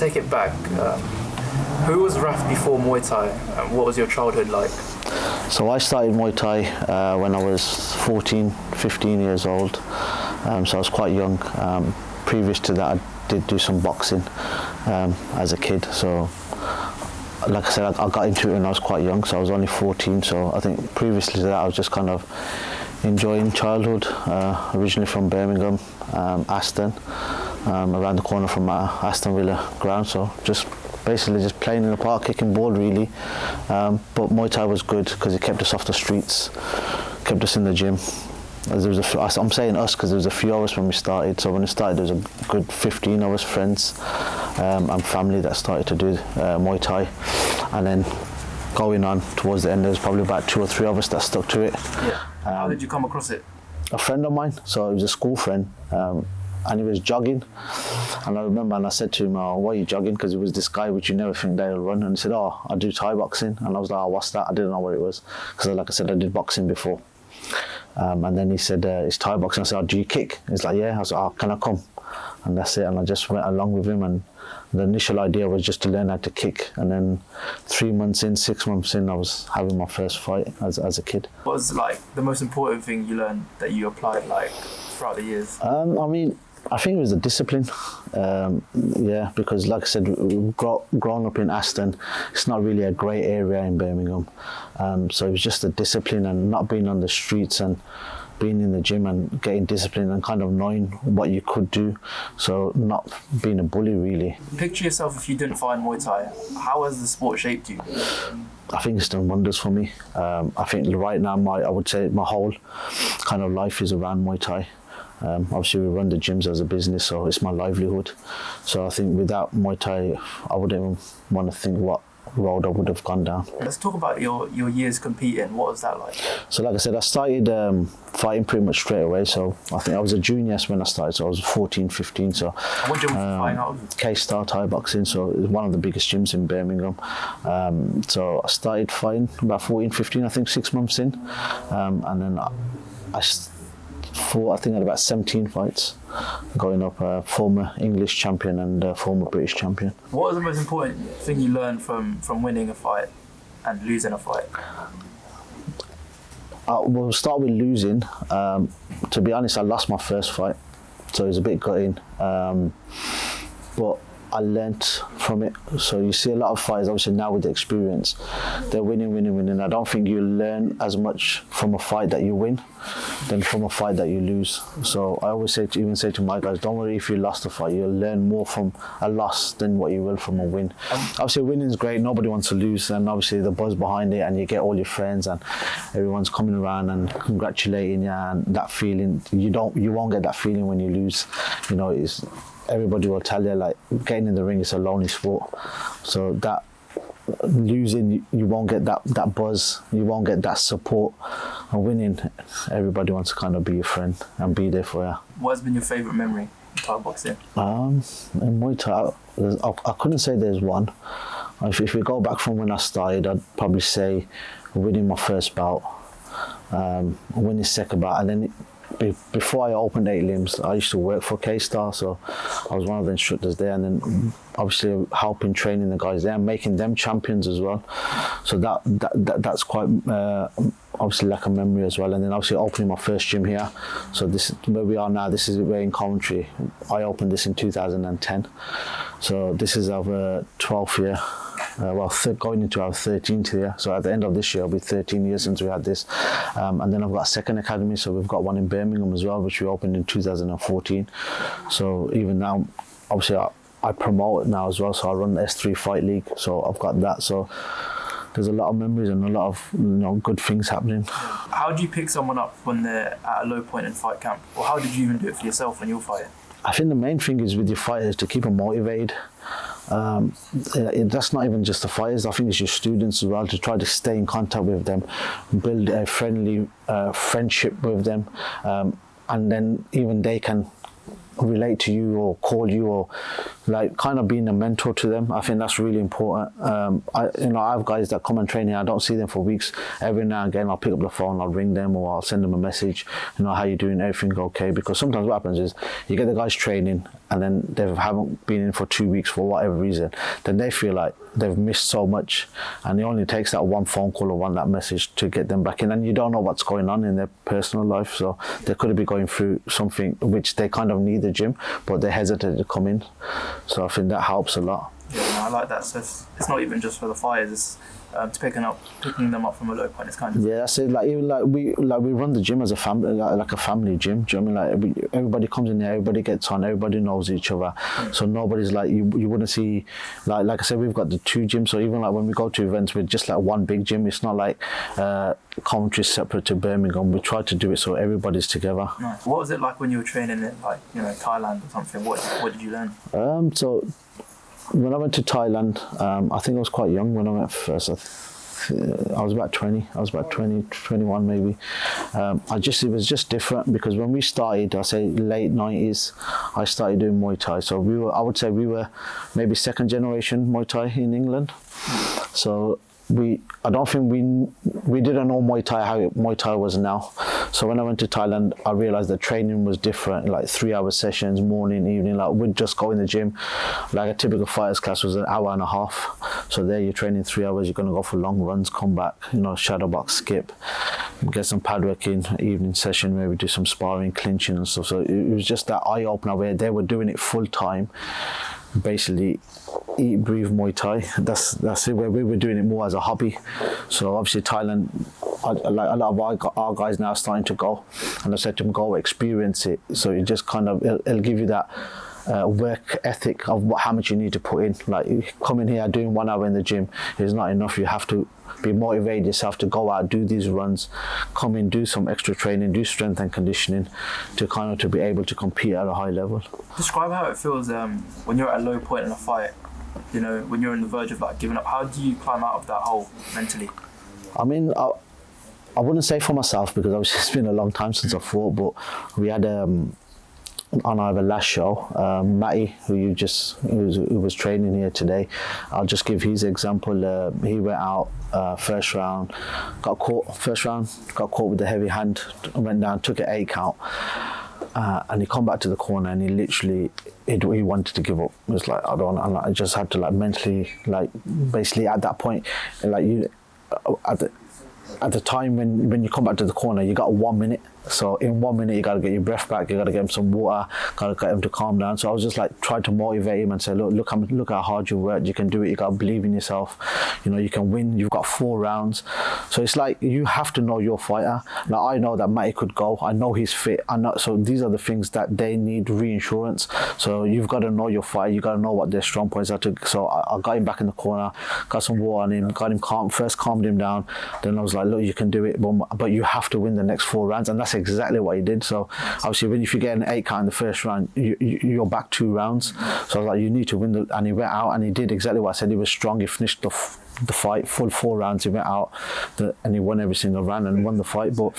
take it back. Who was Raf before Muay Thai, and what was your childhood like? So I started Muay Thai when I was 14, 15 years old, so I was quite young. Previous to that, I did do some boxing as a kid. So, like I said, I got into it when I was quite young, so I was only 14. So I think previously to that, I was just kind of enjoying childhood. Originally from Birmingham, Aston, around the corner from Aston Villa ground. So basically just playing in the park, kicking ball really. But Muay Thai was good because it kept us off the streets, kept us in the gym. I'm saying us because there was a few of us when we started. So when we started, there was a good 15 of us friends and family that started to do Muay Thai. And then going on towards the end, there was probably about 2 or 3 of us that stuck to it. Yeah. How did you come across it? A friend of mine, so it was a school friend. And he was jogging, and I remember, and I said to him, "Oh, why are you jogging?" Because it was this guy which you never think they'll run, and he said, "Oh, I do Thai boxing," and I was like, "Oh, what's that?" I didn't know what it was, because like I said, I did boxing before. And then he said, "It's Thai boxing." I said, "Oh, do you kick?" He's like, "Yeah." I was like, "Oh, can I come?" And that's it. And I just went along with him, and the initial idea was just to learn how to kick. And then 3 months in, 6 months in, I was having my first fight as a kid. What was like the most important thing you learned that you applied like throughout the years? I think it was the discipline, because like I said, growing up in Aston, it's not really a great area in Birmingham. So it was just the discipline and not being on the streets and being in the gym and getting discipline and kind of knowing what you could do. So not being a bully really. Picture yourself if you didn't find Muay Thai. How has the sport shaped you? I think it's done wonders for me. I think right now I would say my whole kind of life is around Muay Thai. Obviously we run the gyms as a business, so it's my livelihood. So I think without Muay Thai, I wouldn't even want to think what road I would have gone down. Let's talk about your years competing. What was that like? So like I said, I started fighting pretty much straight away. So I think I was a junior when I started, so I was 14, 15. So what gym was you fighting out of? K-Star Thai Boxing, so it was one of the biggest gyms in Birmingham. So I started fighting about 14, 15, I think 6 months in. And then I fought, I think, at about 17 fights, going up former English champion and former British champion. What was the most important thing you learned from winning a fight and losing a fight? We'll start with losing. To be honest, I lost my first fight, so it was a bit gutting. But I learnt from it. So you see a lot of fighters, obviously now with the experience, they're winning. I don't think you learn as much from a fight that you win than from a fight that you lose. So I always say to my guys, don't worry if you lost a fight, you'll learn more from a loss than what you will from a win. Obviously winning is great, nobody wants to lose, and obviously the buzz behind it, and you get all your friends and everyone's coming around and congratulating you, and that feeling, you won't get that feeling when you lose. You know, everybody will tell you, like, getting in the ring is a lonely sport. So that losing, you won't get that buzz, you won't get that support. And winning, everybody wants to kind of be your friend and be there for you. What has been your favourite memory in Thai boxing? In Muay Thai, I couldn't say there's one. If we go back from when I started, I'd probably say winning my first bout, winning second bout, and then before I opened 8 Limbs, I used to work for K-Star, so I was one of the instructors there, and then obviously helping training the guys there and making them champions as well. So that's quite obviously like a memory as well. And then obviously opening my first gym here. So this where we are now. This is we're in Coventry. I opened this in 2010. So this is our 12th year. Going into our 13th year. So at the end of this year, it'll be 13 years since we had this. And then I've got a second academy, so we've got one in Birmingham as well, which we opened in 2014. So even now, obviously I promote it now as well, so I run the S3 Fight League, so I've got that. So there's a lot of memories and a lot of good things happening. How do you pick someone up when they're at a low point in fight camp? Or how did you even do it for yourself when you're fighting? I think the main thing is with your fighters to keep them motivated. That's not even just the fighters, I think it's your students as well, to try to stay in contact with them, build a friendly friendship with them, and then even they can relate to you or call you, or like kind of being a mentor to them. I think that's really important. I have guys that come and train here. I don't see them for weeks. Every now and again, I'll pick up the phone, I'll ring them, or I'll send them a message. How you doing? Everything okay? Because sometimes what happens is you get the guys training, and then they haven't been in for 2 weeks for whatever reason. Then they feel like they've missed so much, and it only takes that one phone call or that message to get them back in. And you don't know what's going on in their personal life, so they could be going through something which they kind of need the gym, but they hesitate to come in. So I think that helps a lot. Yeah, no, I like that. So it's not even just for the fighters. It's to picking them up from a low point. It's kind of that's it. We run the gym as a family, like a family gym. Do you know what I mean? Like everybody comes in there, everybody gets on, everybody knows each other. So nobody's like you wouldn't see like I said, we've got the 2 gyms. So even like when we go to events, we're just like one big gym. It's not like Coventry separate to Birmingham. We try to do it so everybody's together. Nice. What was it like when you were training in Thailand or something? What did you learn? So when I went to Thailand, I think I was quite young when I went first. I was about 20. I was about 20, 21 maybe. It was just different because when we started, I say late 90s, I started doing Muay Thai. So I would say we were maybe second generation Muay Thai in England. So I don't think we didn't know Muay Thai how Muay Thai was now. So when I went to Thailand, I realized the training was different, like 3-hour sessions, morning, evening. Like we'd just go in the gym. Like a typical fighter's class was an hour and a half. So there you're training 3 hours, you're going to go for long runs, come back, shadow box, skip, get some padwork in, evening session where we do some sparring, clinching and stuff. So it was just that eye-opener where they were doing it full time. Basically eat, breathe Muay Thai. That's it, where we were doing it more as a hobby. So obviously Thailand, like a lot of our guys now are starting to go, and I said to them, go experience it. So it just kind of it'll give you that work ethic of how much you need to put in. Like coming here doing 1 hour in the gym is not enough. You have to be motivated yourself to go out, do these runs, come in, do some extra training, do strength and conditioning to be able to compete at a high level. Describe how it feels when you're at a low point in a fight, when you're on the verge of like giving up. How do you climb out of that hole mentally? I mean, I wouldn't say for myself because obviously it's been a long time since I fought, but we had on our last show, Matty, who was training here today, I'll just give his example. He went out first round, got caught with the heavy hand, went down, took an 8 count, and he come back to the corner and he literally he wanted to give up. It was like I just had to like mentally, like basically at that point, like you at the time when you come back to the corner, you got 1 minute. So in 1 minute, you got to get your breath back. You got to get him some water. Got to get him to calm down. So I was just like trying to motivate him and say, look how hard you worked. You can do it. You got to believe in yourself. You can win. You've got 4 rounds. So it's like you have to know your fighter. Now I know that Matty could go. I know he's fit. So these are the things that they need reinsurance. So you've got to know your fighter. You got to know what their strong points are. So I got him back in the corner. Got some water on him. Got him calm. First calmed him down. Then I was like, look, you can do it, but you have to win the next 4 rounds, and that's exactly what he did. So obviously if you get an 8 count in the first round, you're back 2 rounds. So I was like, you need to win and he went out and he did exactly what I said. He was strong. He finished the fight full 4 rounds. He went out and he won every single round and won the fight. But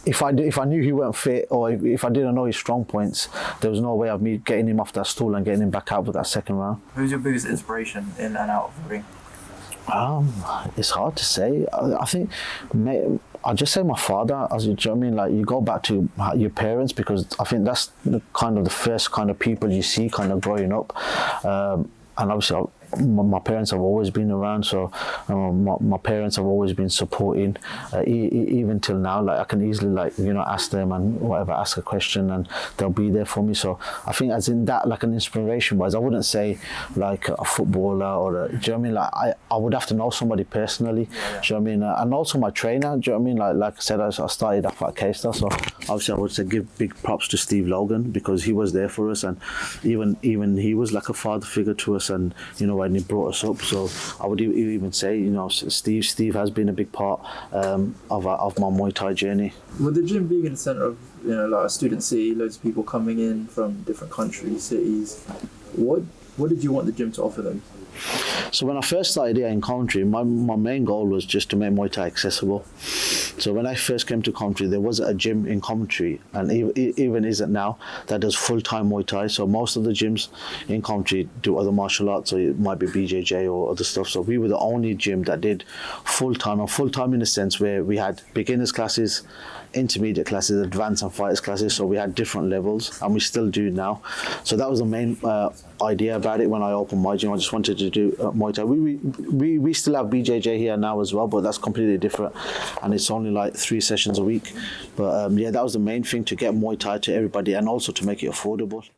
if I knew he weren't fit, or if I didn't know his strong points, there was no way of me getting him off that stool and getting him back out with that second round. Who's your biggest inspiration in and out of the ring? It's hard to say. I think I'll just say my father. Do you know what I mean? Like you go back to your parents, because I think that's the first kind of people you see kind of growing up. And obviously my parents have always been around, so my parents have always been supporting, even till now. Like I can easily ask them and whatever, ask a question and they'll be there for me. So I think as in that, like an inspiration wise, I wouldn't say like a footballer or do you know what I mean? Like I would have to know somebody personally. Yeah. Do you know what I mean? And also my trainer. Do you know what I mean? Like I said, I started off at K-Star, so obviously I would say give big props to Steve Logan, because he was there for us, and even he was like a father figure to us, and when he brought us up. So I would even say, Steve has been a big part of my Muay Thai journey. With the gym being in the centre of like a student city, loads of people coming in from different countries, cities, what did you want the gym to offer them? So when I first started here in Coventry, my main goal was just to make Muay Thai accessible. So when I first came to Coventry, there wasn't a gym in Coventry, and even isn't now, that does full-time Muay Thai. So most of the gyms in Coventry do other martial arts, so it might be BJJ or other stuff. So we were the only gym that did full-time, and full-time in a sense where we had beginners classes, intermediate classes, advanced and fighters classes. So we had different levels, and we still do now. So that was the main idea about it when I opened my gym. I just wanted to do Muay Thai. We still have BJJ here now as well, but that's completely different, and it's only like 3 sessions a week. But yeah, that was the main thing, to get Muay Thai to everybody and also to make it affordable.